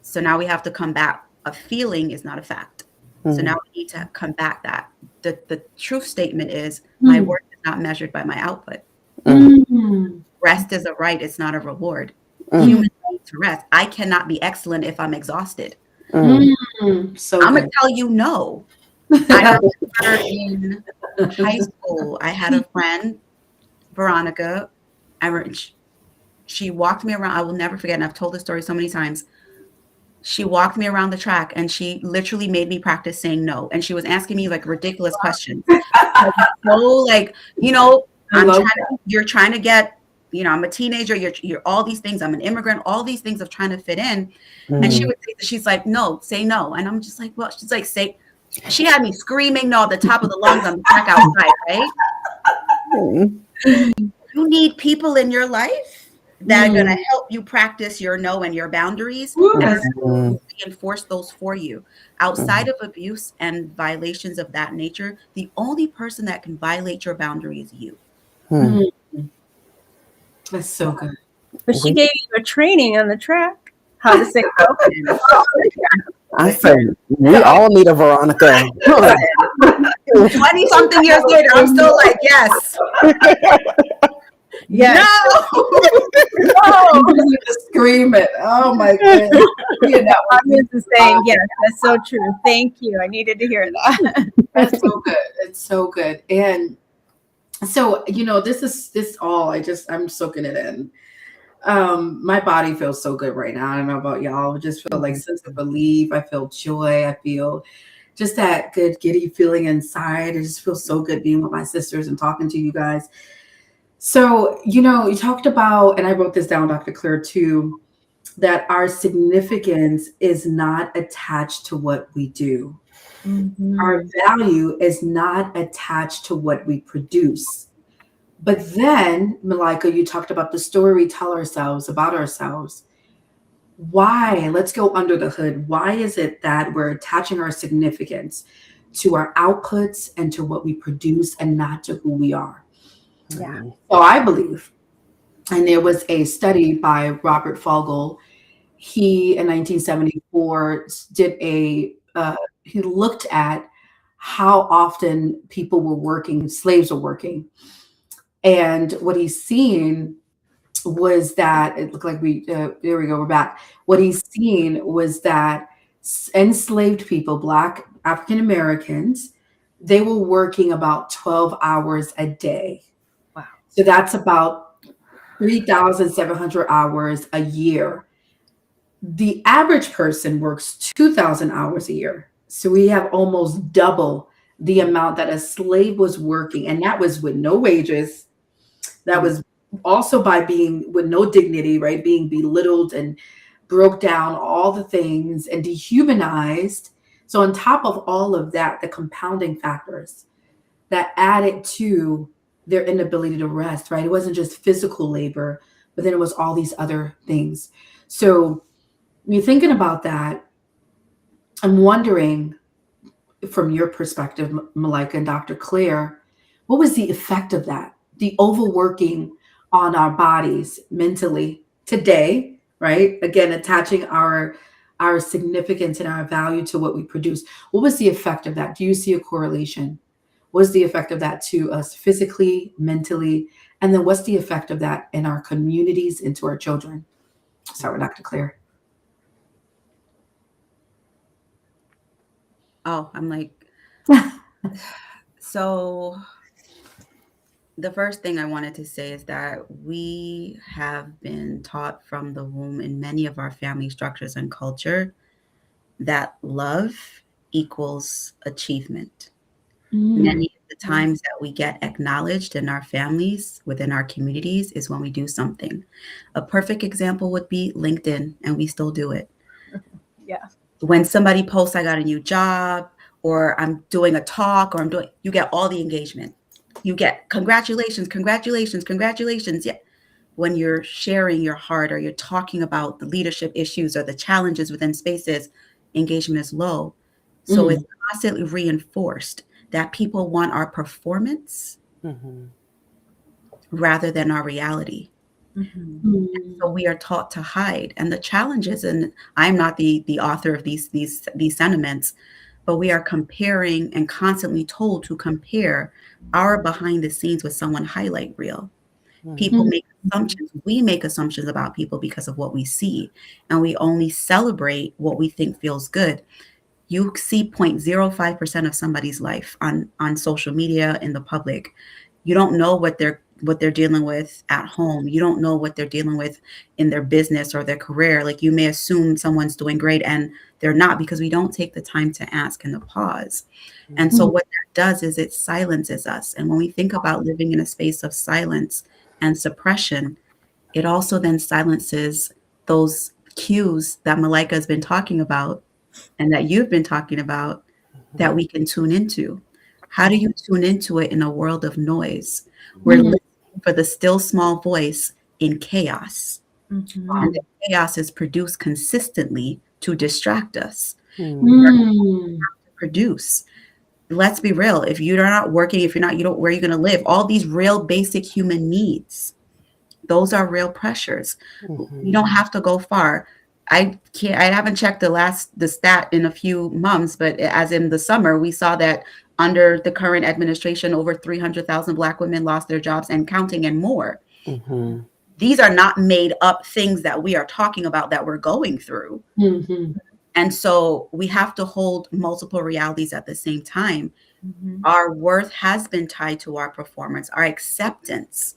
So now we have to combat a feeling is not a fact. So now we need to combat that. The truth statement is my worth is not measured by my output. Rest is a right. It's not a reward. Humans need to rest. I cannot be excellent if I'm exhausted. So I'm going to tell you no. I remember in high school, I had a friend, Veronica. She walked me around. I will never forget, and I've told this story so many times. She walked me around the track, and she literally made me practice saying no. And she was asking me like ridiculous questions. You're trying to get, I'm a teenager. You're all these things. I'm an immigrant. All these things of trying to fit in. And she's like, no, say no. And I'm just like, well, she's like, she had me screaming no at the top of the lungs on the track outside, right? You need people in your life that are going to help you practice your no and your boundaries and reinforce those for you. Outside of abuse and violations of that nature, the only person that can violate your boundary is you. That's so good. But she gave you a training on the track, how to say no. I said, we all need a Veronica. 20-something years later, I'm still like, yes. Yes. No. Scream it. Oh my goodness. I'm just saying, yes, that's so true. Thank you. I needed to hear that. That's so good. It's so good. And so, this all, I'm soaking it in. My body feels so good right now. I don't know about y'all. I just feel like sense of relief. I feel joy. I feel just that good giddy feeling inside. It just feels so good being with my sisters and talking to you guys. So, you talked about, and I wrote this down, Dr. Claire, too, that our significance is not attached to what we do. Our value is not attached to what we produce. But then, Malika, you talked about the story we tell ourselves about ourselves. Why? Let's go under the hood. Why is it that we're attaching our significance to our outputs and to what we produce and not to who we are? Yeah. So I believe, and there was a study by Robert Fogel. He, in 1974, he looked at how often people were working, slaves were working. And what he's seen was that it looked like there we go, we're back. What he's seen was that enslaved people, Black African Americans, they were working about 12 hours a day. Wow. So that's about 3,700 hours a year. The average person works 2,000 hours a year. So we have almost double the amount that a slave was working. And that was with no wages. That was also by being with no dignity, right? Being belittled and broke down, all the things, and dehumanized. So on top of all of that, the compounding factors that added to their inability to rest, right? It wasn't just physical labor, but then it was all these other things. So when you're thinking about that, I'm wondering, from your perspective, Malika and Dr. Claire, what was the effect of that? The overworking on our bodies mentally today, right? Again, attaching our significance and our value to what we produce. What was the effect of that? Do you see a correlation? What's the effect of that to us physically, mentally? And then what's the effect of that in our communities and to our children? Start with Dr. Claire. Oh, I'm like, so the first thing I wanted to say is that we have been taught from the womb in many of our family structures and culture that love equals achievement. Many of the times that we get acknowledged in our families, within our communities, is when we do something. A perfect example would be LinkedIn, and we still do it. Yeah. When somebody posts, I got a new job, or I'm doing a talk, or you get all the engagement. You get congratulations, congratulations, congratulations. Yeah. When you're sharing your heart or you're talking about the leadership issues or the challenges within spaces, engagement is low. So it's constantly reinforced that people want our performance rather than our reality. And so we are taught to hide. And the challenges, and I'm not the author of these sentiments, but we are comparing and constantly told to compare our behind the scenes with someone highlight reel. People make assumptions. We make assumptions about people because of what we see, and we only celebrate what we think feels good. You see 0.05% of somebody's life on social media, in the public. You don't know what they're dealing with at home. You don't know what they're dealing with in their business or their career. Like, you may assume someone's doing great and they're not, because we don't take the time to ask and to pause. And so what that does is it silences us. And when we think about living in a space of silence and suppression, it also then silences those cues that Malika has been talking about and that you've been talking about, that we can tune into. How do you tune into it in a world of noise? We're listening for the still small voice in chaos. And the chaos is produced consistently to distract us. Produce. Let's be real. If you're not working, if you're not, where are you going to live? All these real basic human needs, those are real pressures. You don't have to go far. I haven't checked the stat in a few months, but as in the summer, we saw that under the current administration, over 300,000 Black women lost their jobs, and counting, and more. These are not made up things that we are talking about that we're going through. And so we have to hold multiple realities at the same time. Our worth has been tied to our performance, our acceptance.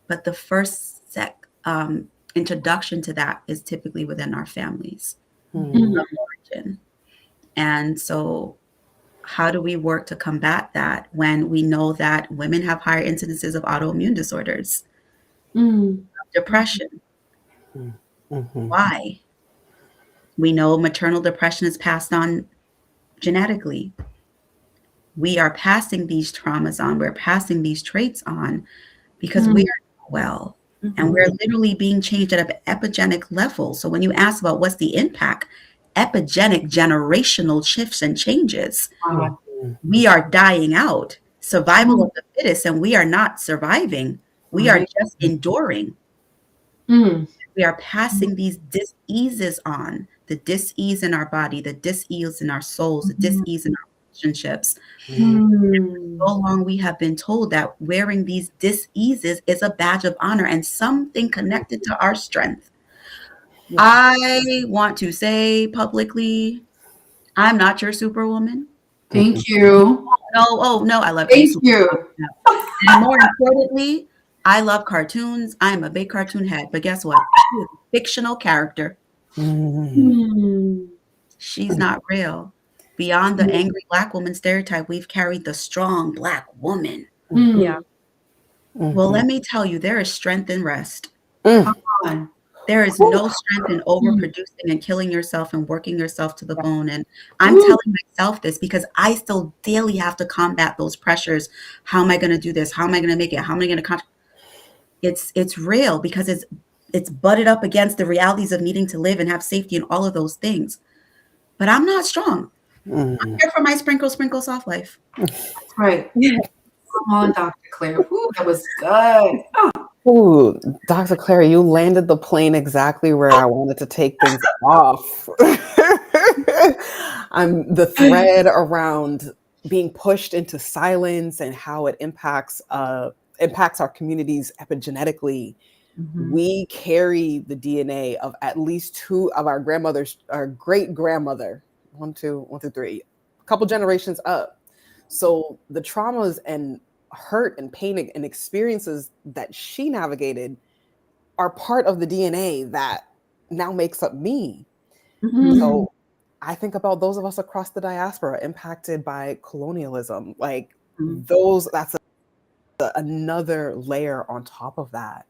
But the first introduction to that is typically within our families of origin. And so how do we work to combat that when we know that women have higher incidences of autoimmune disorders, depression? Why? We know maternal depression is passed on genetically. We are passing these traumas on, we're passing these traits on because we are not well. And we're literally being changed at an epigenetic level. So when you ask about what's the impact, epigenetic generational shifts and changes, we are dying out, survival of the fittest, and we are not surviving. We are just enduring. We are passing these dis-eases on, the dis-ease in our body, the dis-ease in our souls, the dis-ease in our relationships. For so long, we have been told that wearing these dis-eases is a badge of honor and something connected to our strength. I want to say publicly, I'm not your superwoman. Thank you. No, I love Thank you. And more importantly, I love cartoons. I'm a big cartoon head, but guess what? She is a fictional character. She's not real. Beyond the angry Black woman stereotype, we've carried the strong Black woman. Yeah. Well, let me tell you, there is strength in rest. Come on. There is no strength in overproducing and killing yourself and working yourself to the bone. And I'm telling myself this because I still daily have to combat those pressures. How am I going to do this? How am I going to make it? How am I going to it's real because it's butted up against the realities of needing to live and have safety and all of those things. But I'm not strong. Mm. Here for my sprinkle soft life. That's right. Come on, Dr. Claire. Ooh, that was good. Oh, Ooh, Dr. Claire, you landed the plane exactly where I wanted to take things off. I'm the thread around being pushed into silence and how it impacts our communities epigenetically. mhm. We carry the DNA of at least two of our grandmothers, our great grandmother, one, two, three, a couple generations up. So the traumas and hurt and pain and experiences that she navigated are part of the DNA that now makes up me. Mhm. So I think about those of us across the diaspora impacted by colonialism, like Mhm. that's another layer on top of that.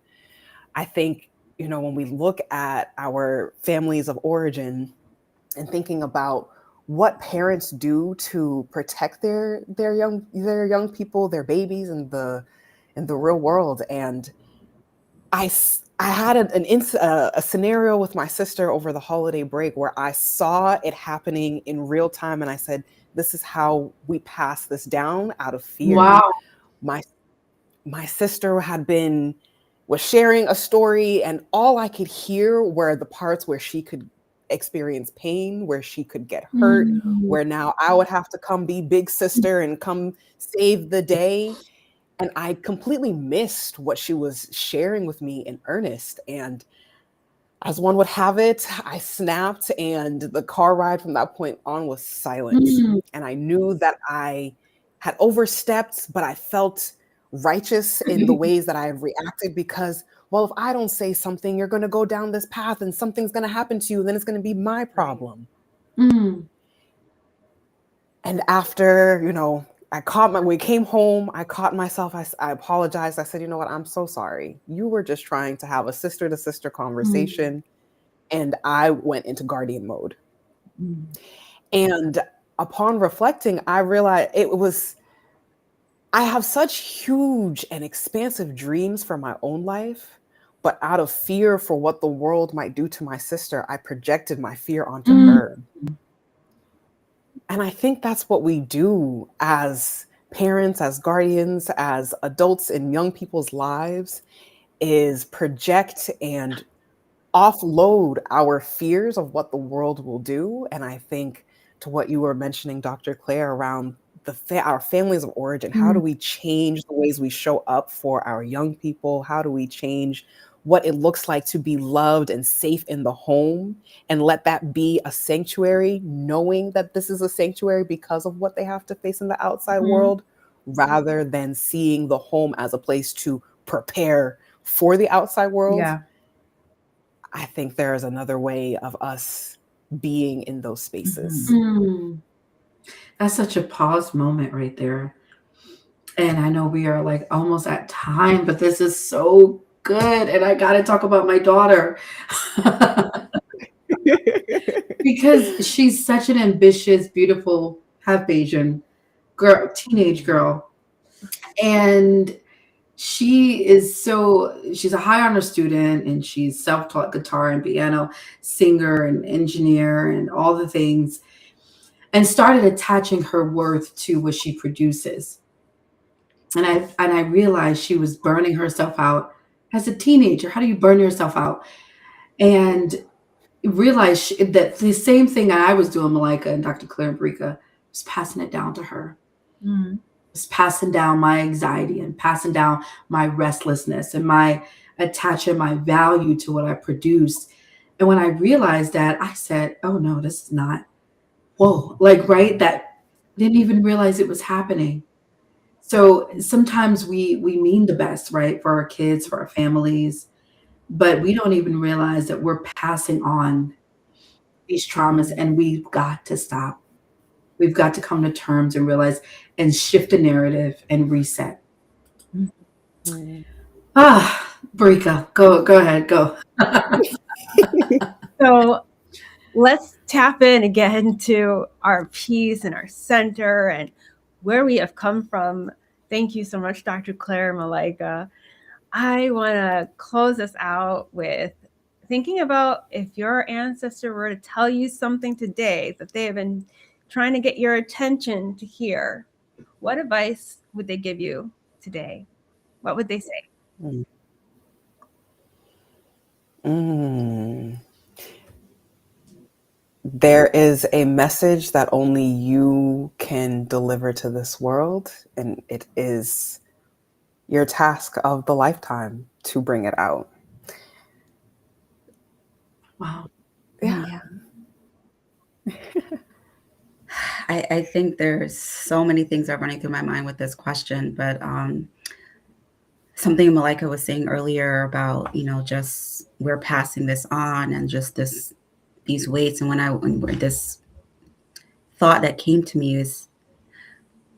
I think, when we look at our families of origin and thinking about what parents do to protect their young people, their babies in the real world. And I had a scenario with my sister over the holiday break where I saw it happening in real time, and I said, "This is how we pass this down out of fear." Wow. My my sister was sharing a story, and all I could hear were the parts where she could experience pain, where she could get hurt, Mm. where now I would have to come be big sister and come save the day. And I completely missed what she was sharing with me in earnest. And as one would have it, I snapped, and the car ride from that point on was silent. Mm. And I knew that I had overstepped, but I felt righteous in the ways that I have reacted because, well, if I don't say something, you're going to go down this path and something's going to happen to you, and then it's going to be my problem. Mm. And after, when we came home, I caught myself. I apologized. I said, you know what? I'm so sorry. You were just trying to have a sister to sister conversation. And I went into guardian mode. Mm. And upon reflecting, I realized I have such huge and expansive dreams for my own life. But out of fear for what the world might do to my sister, I projected my fear onto Mm. her. And I think that's what we do as parents, as guardians, as adults in young people's lives, is project and offload our fears of what the world will do. And I think to what you were mentioning, Dr. Claire, around our families of origin, how do Mm. we change the ways we show up for our young people? How do we change what it looks like to be loved and safe in the home and let that be a sanctuary, knowing that this is a sanctuary because of what they have to face in the outside Mhm. world, rather than seeing the home as a place to prepare for the outside world? Yeah. I think there is another way of us being in those spaces. Mm. That's such a pause moment right there. And I know we are like almost at time, but this is so good. And I got to talk about my daughter because she's such an ambitious, beautiful, half Asian girl, teenage girl. And she's a high honor student, and she's self-taught guitar and piano, singer and engineer and all the things, and started attaching her worth to what she produces. And I realized she was burning herself out as a teenager. How do you burn yourself out? And realized that the same thing I was doing, Malika and Dr. Claire and Brika, was passing it down to her. Mm. Was passing down my anxiety and passing down my restlessness and my attaching my value to what I produced. And when I realized that, I said, oh no, this is not, whoa, like, right? That didn't even realize it was happening. So sometimes we mean the best, right, for our kids, for our families, but we don't even realize that we're passing on these traumas, and we've got to stop. We've got to come to terms and realize and shift the narrative and reset. Mm. Brika, go ahead, go. So let's tap in again to our peace and our center and where we have come from. Thank you so much, Dr. Claire and Malika. I want to close us out with thinking about if your ancestor were to tell you something today that they have been trying to get your attention to hear, what advice would they give you today? What would they say? There is a message that only you can deliver to this world, and it is your task of the lifetime to bring it out. Wow. Yeah. I think there's so many things are running through my mind with this question, but something Malika was saying earlier about, just we're passing this on and just these weights. And when this thought that came to me is,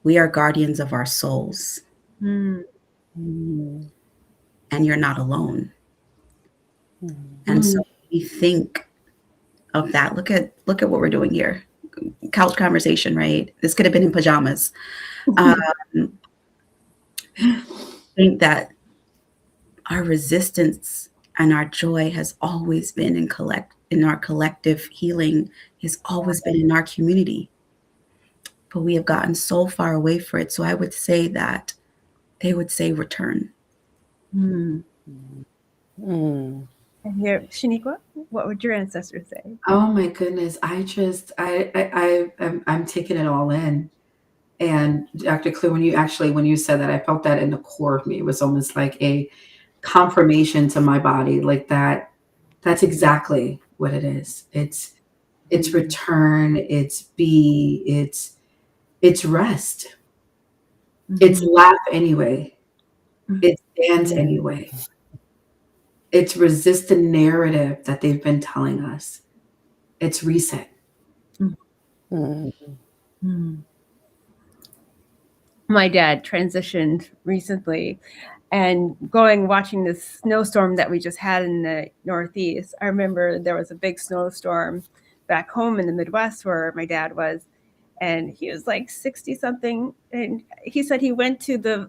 we are guardians of our souls, and you're not alone. And so we think of that. Look at what we're doing here. Couch conversation, right? This could have been in pajamas. Think that our resistance and our joy has always been in our collective healing, has always been in our community. But we have gotten so far away from it. So I would say that they would say return. And here, Shaniqua, what would your ancestors say? Oh my goodness. I'm taking it all in. And Dr. Clue, when you said that, I felt that in the core of me. It was almost like a confirmation to my body, like that's exactly what it is. It's return, it's rest. It's laugh anyway. It's dance anyway. It's resist the narrative that they've been telling us. It's reset. My dad transitioned recently, and watching this snowstorm that we just had in the Northeast. I remember there was a big snowstorm back home in the Midwest where my dad was, and he was like 60 something. And he said he went to the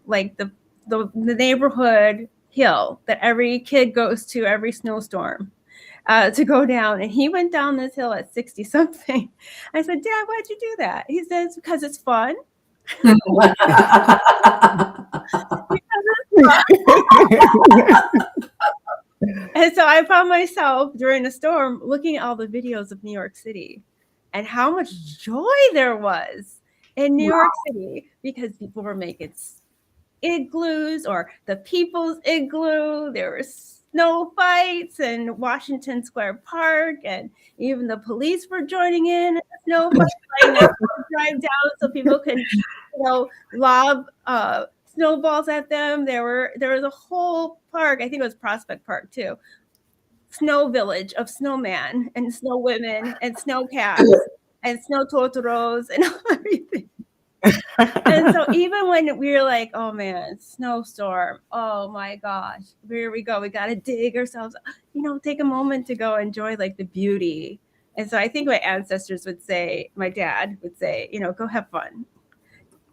neighborhood hill that every kid goes to every snowstorm to go down. And he went down this hill at 60 something. I said, Dad, why'd you do that? He says, because it's fun. And so I found myself during the storm looking at all the videos of New York City and how much joy there was in New York City, because people were making igloos, or the people's igloo. There were snow fights in Washington Square Park, and even the police were joining in the snow fight, drive down so people could, lob snowballs at them. There was a whole park, I think it was Prospect Park too, snow village of snowman and snow women and snow cats and snow totoros and everything. And so even when we were like, oh man, snowstorm, oh my gosh, here we go, we got to dig ourselves, take a moment to go enjoy like the beauty. And so I think my ancestors would say, my dad would say, go have fun.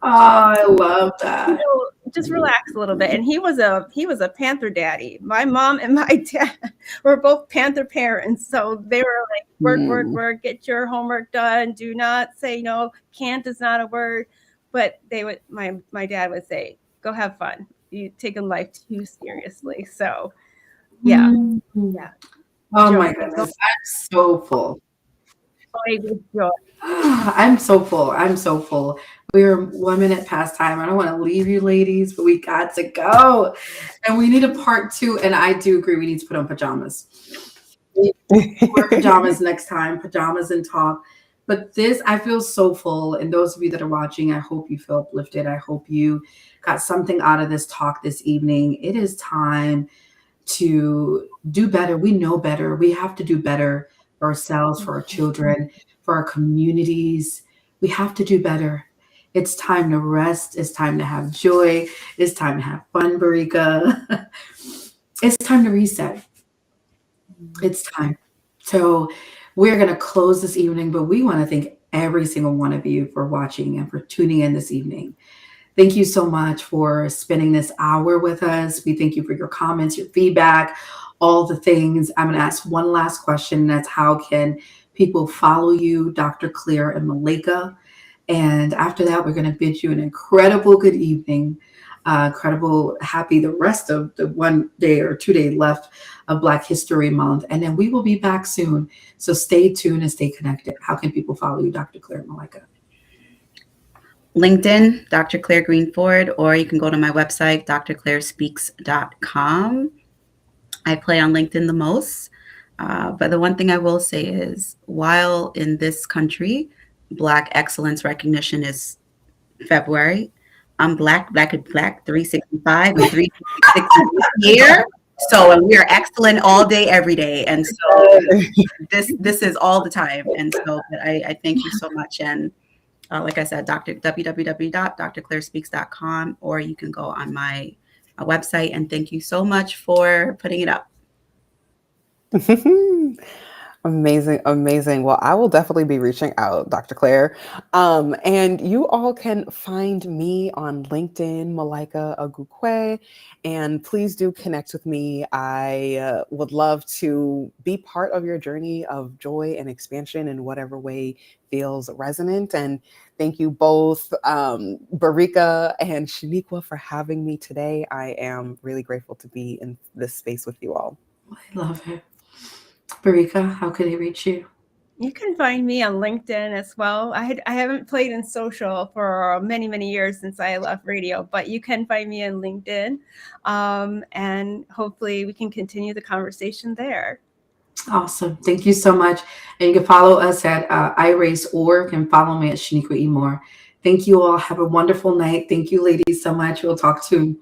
Oh, I love that. Just relax a little bit. And he was a Panther daddy. My mom and my dad were both Panther parents. So they were like, work, get your homework done. Do not say no. Can't is not a word. But my dad would say, go have fun. You're taking life too seriously. So yeah. Yeah. Oh my goodness. I'm so full. Joy. I'm so full. We're 1 minute past time. I don't want to leave you ladies, but we got to go. And we need a part 2. And I do agree, we need to put on pajamas. We wear pajamas next time, pajamas and talk. But I feel so full. And those of you that are watching, I hope you feel uplifted. I hope you got something out of this talk this evening. It is time to do better. We know better. We have to do better for ourselves, for our children, for our communities. We have to do better. It's time to rest. It's time to have joy. It's time to have fun, Barika. It's time to reset. It's time. So we're going to close this evening, but we want to thank every single one of you for watching and for tuning in this evening. Thank you so much for spending this hour with us. We thank you for your comments, your feedback, all the things. I'm going to ask one last question. That's how can people follow you, Dr. Claire and Malika. And after that, we're going to bid you an incredible good evening. Incredible, happy the rest of the 1 day or 2 day left of Black History Month. And then we will be back soon. So stay tuned and stay connected. How can people follow you, Dr. Claire and Malika? LinkedIn, Dr. Claire Greenford, or you can go to my website, drclairespeaks.com. I play on LinkedIn the most. But the one thing I will say is, while in this country, Black excellence recognition is February, I'm Black, 365 and 360 here. So we are excellent all day, every day. And so this is all the time. And so but I thank you so much. And like I said, www.drclairespeaks.com, or you can go on my website. And thank you so much for putting it up. Amazing, amazing. Well, I will definitely be reaching out, Dr. Claire. And you all can find me on LinkedIn, Malika Agukwe, and please do connect with me. I would love to be part of your journey of joy and expansion in whatever way feels resonant. And thank you both, Barika and Shaniqua, for having me today. I am really grateful to be in this space with you all. I love it. Barika, how can they reach you? You can find me on LinkedIn as well. I haven't played in social for many, many years since I left radio, but you can find me on LinkedIn. And hopefully we can continue the conversation there. Awesome. Thank you so much. And you can follow us at iRace.org and follow me at Shaniqua E. Moore. Thank you all. Have a wonderful night. Thank you, ladies, so much. We'll talk soon.